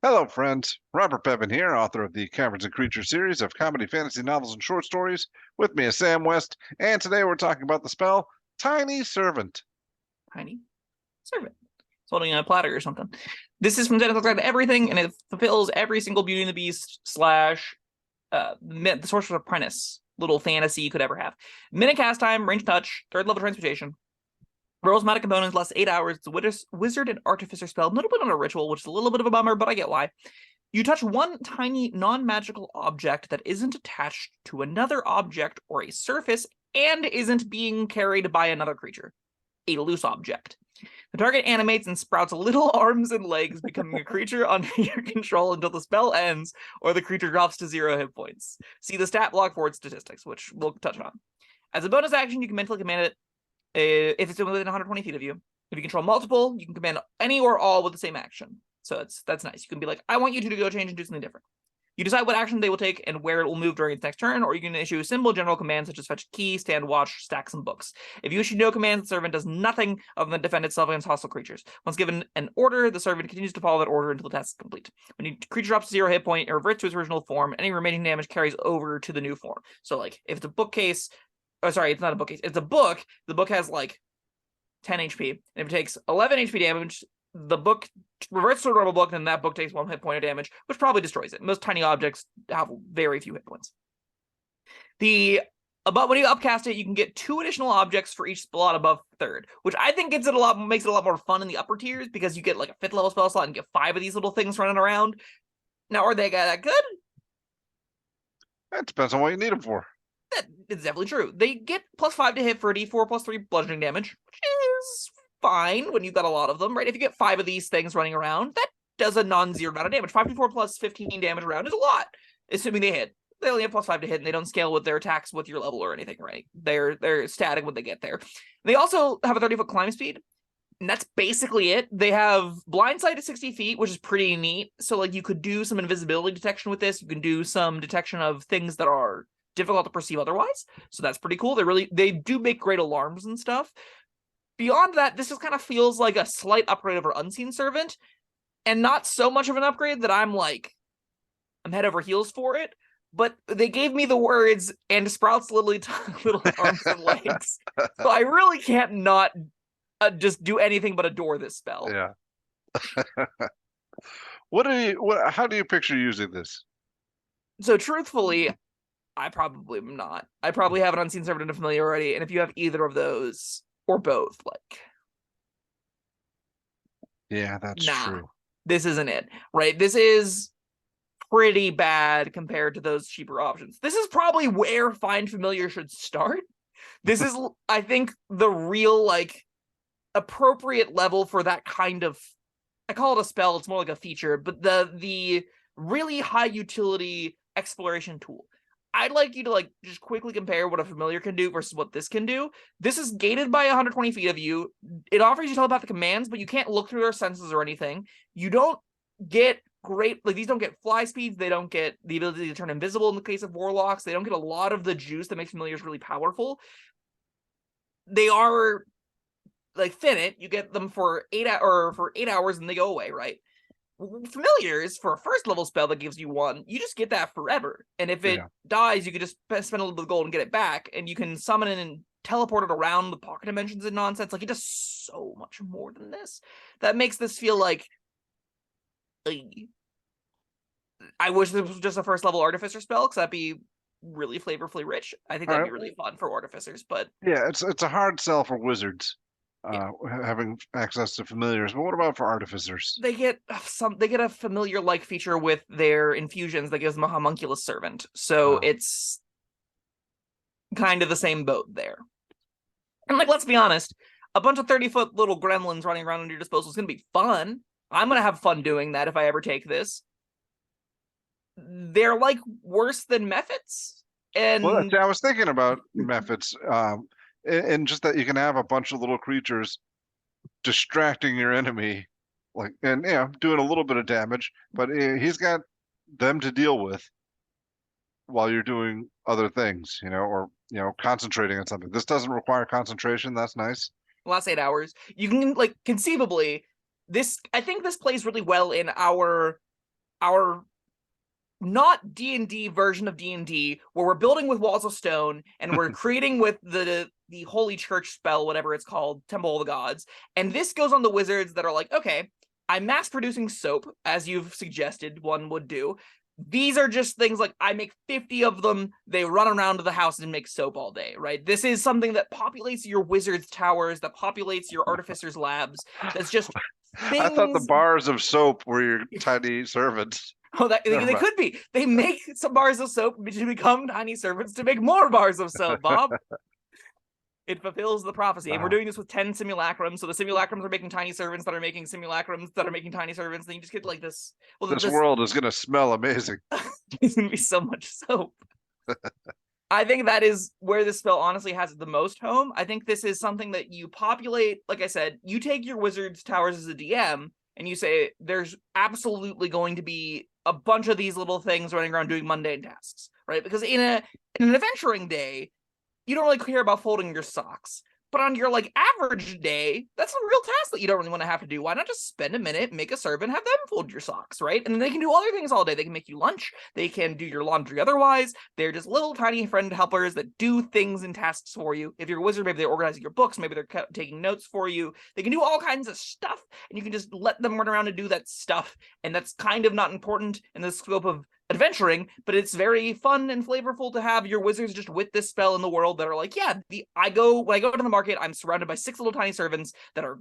Hello, friends. Robert Bevan here, author of the Caverns Creatures series of comedy, fantasy novels, and short stories. With me is Sam West, and today we're talking about the spell Tiny Servant. Tiny servant. It's holding a platter or something. This is from Zenith Guide to Everything, and it fulfills every single Beauty and the Beast / the Sorcerer's Apprentice little fantasy you could ever have. Minute cast time, range touch, third level transportation. Rolls magic components lasts 8 hours. It's a wizard and artificer spell, notably not a ritual, which is a little bit of a bummer, but I get why. You touch one tiny non-magical object that isn't attached to another object or a surface and isn't being carried by another creature. A loose object. The target animates and sprouts little arms and legs, becoming a creature under your control until the spell ends or the creature drops to 0 hit points. See the stat block for its statistics, which we'll touch on. As a bonus action, you can mentally command it if it's within 120 feet of you. If you control multiple, you can command any or all with the same action. So that's nice. You can be like, I want you to go change and do something different. You decide what action they will take and where it will move during its next turn, or you can issue a simple general command such as fetch a key, stand watch, stack some books. If you issue no commands, the servant does nothing other than defend itself against hostile creatures. Once given an order, the servant continues to follow that order until the task is complete. When your creature drops to 0 hit point, it reverts to its original form. Any remaining damage carries over to the new form. So, like, if it's a bookcase, it's not a bookcase, it's a book, the book has, like, 10 HP. And if it takes 11 HP damage, the book reverts to a normal book, and that book takes 1 hit point of damage, which probably destroys it. Most tiny objects have very few hit points. But when you upcast it, you can get 2 additional objects for each slot above third, which I think makes it a lot more fun in the upper tiers, because you get like a 5th level spell slot and get 5 of these little things running around. Now, are they that good? That depends on what you need them for. That is definitely true. They get +5 to hit for a d4 +3 bludgeoning damage, which is fine when you've got a lot of them, right? If you get 5 of these things running around, that does a non-zero amount of damage. 5d4 plus 15 damage around is a lot, assuming they hit. They only have +5 to hit, and they don't scale with their attacks with your level or anything, right? They're static when they get there. They also have a 30-foot climb speed, and that's basically it. They have blind sight at 60 feet, which is pretty neat. So, like, you could do some invisibility detection with this. You can do some detection of things that are difficult to perceive otherwise. So that's pretty cool. They do make great alarms and stuff. Beyond that, this just kind of feels like a slight upgrade over Unseen Servant, and not so much of an upgrade that I'm head over heels for it. But they gave me the words, and sprouts little arms and legs. So I really can't not just do anything but adore this spell. Yeah. How do you picture using this? So truthfully, I probably am not. I probably have an Unseen Servant and a Familiar already, and if you have either of those, or both, like... Yeah, that's true. This isn't it, right? This is pretty bad compared to those cheaper options. This is probably where Find Familiar should start. This is, I think, the real, like, appropriate level for that kind of... I call it a spell, it's more like a feature, but the really high utility exploration tool. I'd like you to, like, just quickly compare what a Familiar can do versus what this can do. This is gated by 120 feet of you. It offers you telepathic commands, but you can't look through their senses or anything. You don't get these don't get fly speeds. They don't get the ability to turn invisible in the case of warlocks. They don't get a lot of the juice that makes Familiars really powerful. They are, like, finite. You get them for 8 hours and they go away, right? Familiars, for a first level spell that gives you 1, you just get that forever, and if it dies, you can just spend a little bit of gold and get it back, and you can summon it and teleport it around the pocket dimensions and nonsense. Like, it does so much more than this. That makes this feel like I wish this was just a first level artificer spell, because that'd be really flavorfully rich. I think that'd be really fun for artificers, but yeah, it's a hard sell for wizards. Having access to Familiars, but what about for artificers? They get a Familiar-like feature with their infusions that gives them a homunculus servant, so it's kind of the same boat there. And, like, let's be honest, a bunch of 30-foot little gremlins running around at your disposal is going to be fun. I'm going to have fun doing that if I ever take this. They're, like, worse than Mephits. And well, I was thinking about Mephits. And just that you can have a bunch of little creatures distracting your enemy, and doing a little bit of damage, but he's got them to deal with while you're doing other things, or concentrating on something. This doesn't require concentration. That's nice. Last 8 hours, you can, like, conceivably, I think this plays really well in our our not D&D version of D&D, where we're building with walls of stone and we're creating with the Holy Church spell, whatever it's called, Temple of the Gods. And this goes on the wizards that are like, okay, I'm mass producing soap, as you've suggested one would do. These are just things like I make 50 of them. They run around to the house and make soap all day, right? This is something that populates your wizard's towers, that populates your artificer's labs. That's just things. I thought the bars of soap were your tiny servants. Oh, they Never could be. They make some bars of soap to become tiny servants to make more bars of soap, Bob. It fulfills the prophecy. And we're doing this with 10 simulacrums. So the simulacrums are making tiny servants that are making simulacrums that are making tiny servants. Then you just get like this. Well, this world is going to smell amazing. It's going to be so much soap. I think that is where this spell honestly has the most home. I think this is something that you populate. Like I said, you take your wizard's towers as a DM and you say, there's absolutely going to be a bunch of these little things running around doing mundane tasks, right? Because in an adventuring day, you don't really care about folding your socks. But on your like average day, that's a real task that you don't really want to have to do. Why not just spend a minute, make a servant, have them fold your socks, right? And then they can do other things all day. They can make you lunch. They can do your laundry otherwise. They're just little tiny friend helpers that do things and tasks for you. If you're a wizard, maybe they're organizing your books. Maybe they're taking notes for you. They can do all kinds of stuff, and you can just let them run around and do that stuff. And that's kind of not important in the scope of adventuring, but it's very fun and flavorful to have your wizards just with this spell in the world that are like, yeah, when I go to the market, I'm surrounded by 6 little tiny servants that are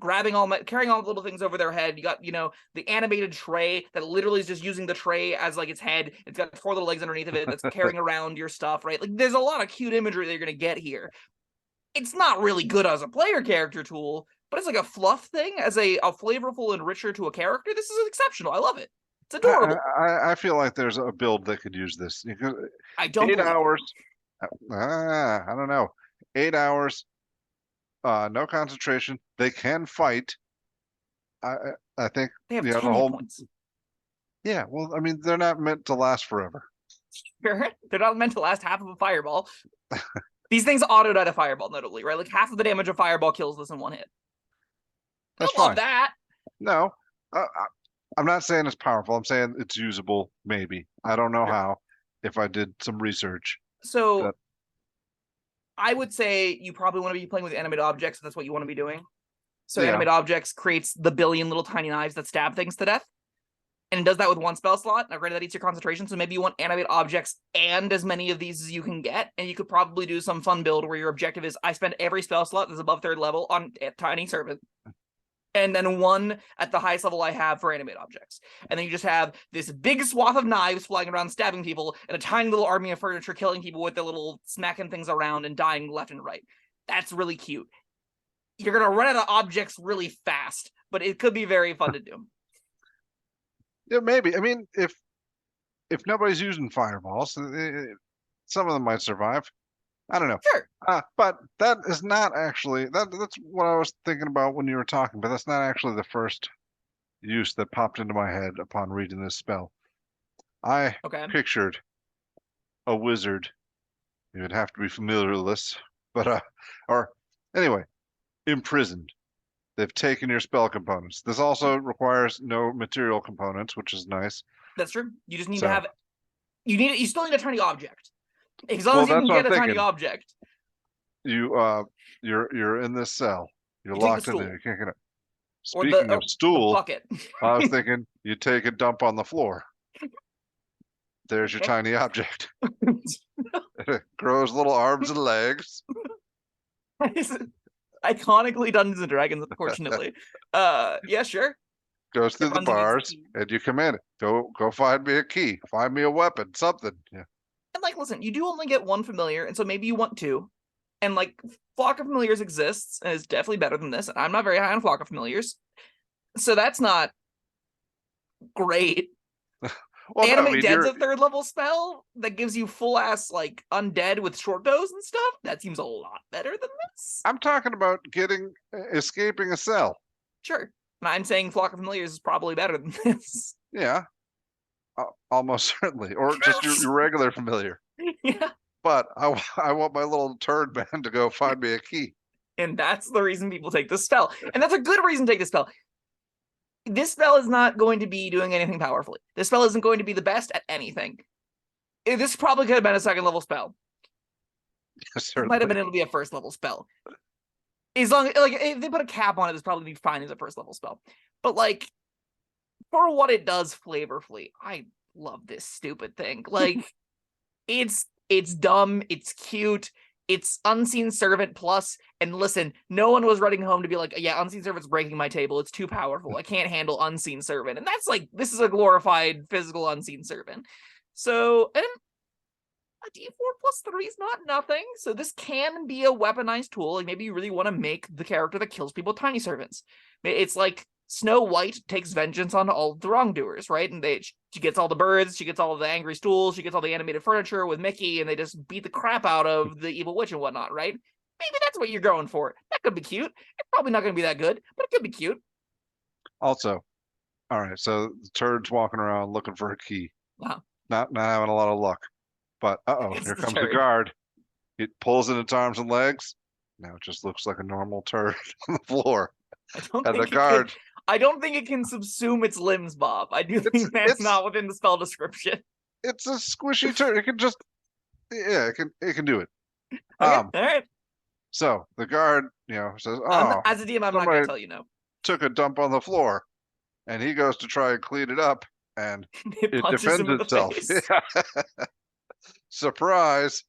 carrying all the little things over their head. You got, the animated tray that literally is just using the tray as like its head. It's got 4 little legs underneath of it that's carrying around your stuff, right? Like there's a lot of cute imagery that you're gonna get here. It's not really good as a player character tool, but it's like a fluff thing as a flavorful enricher to a character. This is exceptional. I love it. It's adorable. I feel like there's a build that could use this. I don't 8 hours. I don't know. 8 hours. No concentration. They can fight. I think they have 10 the whole points. Yeah, well, I mean, they're not meant to last forever. Sure, they're not meant to last half of a fireball. These things auto-die a fireball, notably, right? Like half of the damage of fireball kills this in one hit. That's I love that. No, I'm not saying it's powerful. I'm saying it's usable, maybe. I don't know how, if I did some research. So I would say you probably want to be playing with animate objects, and that's what you want to be doing. So animate objects creates the billion little tiny knives that stab things to death. And it does that with 1 spell slot. Now, granted, that eats your concentration, so maybe you want animate objects and as many of these as you can get, and you could probably do some fun build where your objective is, I spend every spell slot that's above 3rd level on a tiny servant, and then 1 at the highest level I have for animate objects. And then you just have this big swath of knives flying around stabbing people, and a tiny little army of furniture killing people with their little smacking things around and dying left and right. That's really cute. You're going to run out of objects really fast, but it could be very fun to do. Yeah, maybe. I mean, if nobody's using fireballs, some of them might survive. I don't know. Sure. But that is not actually that's what I was thinking about when you were talking, but that's not actually the first use that popped into my head upon reading this spell. I pictured a wizard. You would have to be familiarless, but or anyway, imprisoned. They've taken your spell components. This also requires no material components, which is nice. That's true. You just need to have you still need a tiny object. As long as you can get a tiny object. You're in this cell. You're locked in there. You can't get it. Speaking of stool, bucket. I was thinking you take a dump on the floor. There's your tiny object. It grows little arms and legs. Iconically Dungeons and Dragons, unfortunately. Yeah, sure. Goes through the bars, and you command it. Go find me a key. Find me a weapon, something. Yeah. And like, listen, you do only get 1 familiar, and so maybe you want 2. And like, Flock of Familiars exists, and is definitely better than this. And I'm not very high on Flock of Familiars, so that's not great. Well, Animate Dead's a 3rd level spell that gives you full ass like undead with short bows and stuff. That seems a lot better than this. I'm talking about escaping a cell. Sure. And I'm saying Flock of Familiars is probably better than this. Yeah. Almost certainly. Or just your regular familiar. Yeah. But I want my little turd man to go find me a key. And that's the reason people take this spell. And that's a good reason to take this spell. this spell is not going to be doing anything powerfully. This spell isn't going to be the best at anything. This probably could have been a 2nd level spell. It might have been able to be a 1st level spell. As long like if they put a cap on it, it's probably be fine as a 1st level spell. But like for what it does flavorfully, I love this stupid thing. Like it's dumb, it's cute, it's Unseen Servant plus. And listen, no one was running home to be like, yeah, Unseen Servant's breaking my table. It's too powerful. I can't handle Unseen Servant. And that's like, this is a glorified physical Unseen Servant. So, and a D4+3 is not nothing. So this can be a weaponized tool. Like maybe you really want to make the character that kills people tiny servants. It's like Snow White takes vengeance on all the wrongdoers, right? And she gets all the birds, she gets all the angry stools, she gets all the animated furniture with Mickey, and they just beat the crap out of the evil witch and whatnot, right? Maybe that's what you're going for. That could be cute. It's probably not going to be that good, but it could be cute. Also, all right, so the turd's walking around looking for a key. Wow. Not having a lot of luck. But here comes the guard. It pulls in its arms and legs. Now it just looks like a normal turd on the floor. I don't think it can subsume its limbs, Bob. I do think that's not within the spell description. It's a squishy turd. It can just, yeah, it can do it. Okay, all right. So the guard, says, as a DM, I'm not going to tell you no. Took a dump on the floor, and he goes to try and clean it up, and it defends itself. Yeah. Surprise.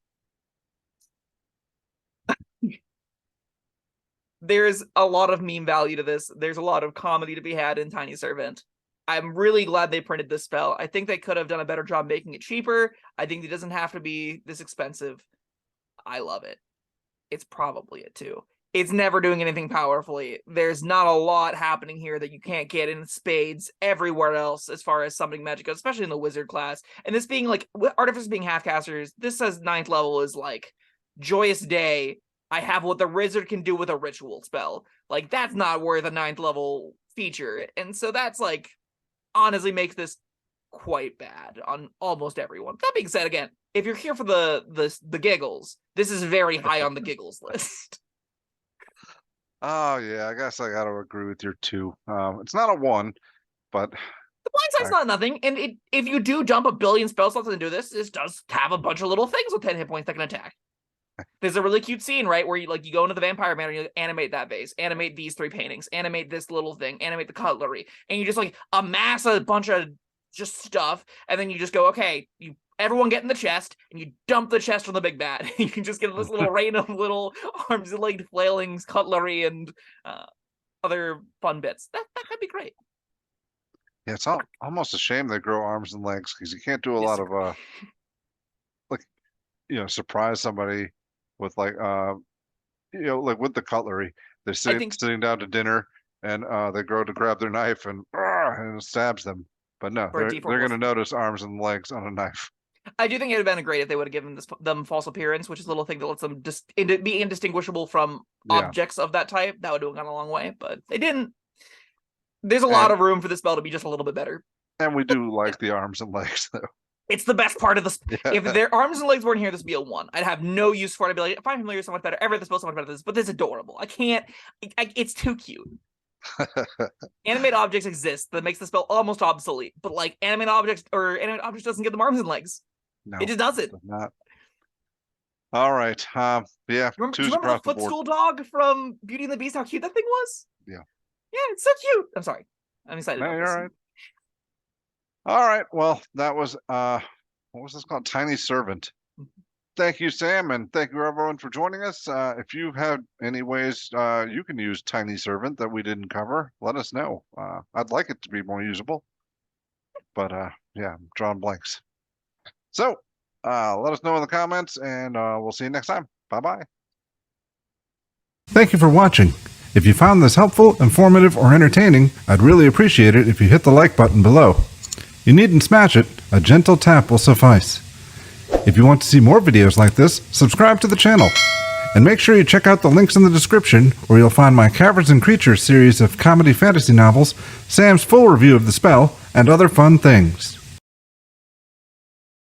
There's a lot of meme value to this. There's a lot of comedy to be had in Tiny Servant. I'm really glad they printed this spell. I think they could have done a better job making it cheaper. I think it doesn't have to be this expensive. I love it. It's probably it too. It's never doing anything powerfully. There's not a lot happening here that you can't get in spades everywhere else as far as summoning magic goes, especially in the wizard class. And this being like, Artificers being half-casters, this says 9th level is like, joyous day. I have what the wizard can do with a ritual spell. Like, that's not worth a 9th level feature. And so that's like, honestly makes this quite bad on almost everyone. That being said, again, if you're here for the giggles, this is very high on the giggles list. Oh yeah, I guess I got to agree with your 2. It's not a 1, but the blind side's not nothing. And if you do dump a billion spell slots and do this, this does have a bunch of little things with 10 hit points that can attack. There's a really cute scene, right, where you go into the vampire manor, you animate that vase, animate these 3 paintings, animate this little thing, animate the cutlery, and you just like amass a bunch of just stuff, and then you just go, okay, everyone get in the chest, and you dump the chest on the big bad. You can just get this little rain of little arms and leg flailings, cutlery, and other fun bits. That could be great. Yeah, it's almost a shame they grow arms and legs, because you can't do a lot of surprise somebody with like with the cutlery. They're sitting down to dinner, and they go to grab their knife, and it stabs them. But no, they're going to notice arms and legs on a knife. I do think it would have been great if they would have given them false appearance, which is a little thing that lets them be indistinguishable from objects of that type. That would have gone a long way, but they didn't. There's a lot of room for the spell to be just a little bit better. And we do like the arms and legs, though. It's the best part of the If their arms and legs weren't here, this would be a 1. I'd have no use for it. I'd be like, if I'm familiar so much better, every other spell so much better than this, but this is adorable. I can't. It's too cute. Animate objects exist that makes the spell almost obsolete, but like animate objects doesn't give them arms and legs. No, it just doesn't. Not. All right. Yeah. Do you remember the footstool dog from Beauty and the Beast? How cute that thing was. Yeah. Yeah, it's so cute. I'm sorry. I'm excited. No, you're all right. All right. Well, that was what was this called? Tiny Servant. Thank you, Sam, and thank you everyone for joining us. If you have any ways you can use Tiny Servant that we didn't cover, let us know. I'd like it to be more usable, but yeah, I'm drawing blanks. So let us know in the comments, and we'll see you next time. Bye-bye. Thank you for watching. If you found this helpful, informative, or entertaining, I'd really appreciate it if you hit the like button below. You needn't smash it, a gentle tap will suffice. If you want to see more videos like this, subscribe to the channel. And make sure you check out the links in the description, where you'll find my Caverns Creatures series of comedy fantasy novels, Sam's full review of the spell, and other fun things.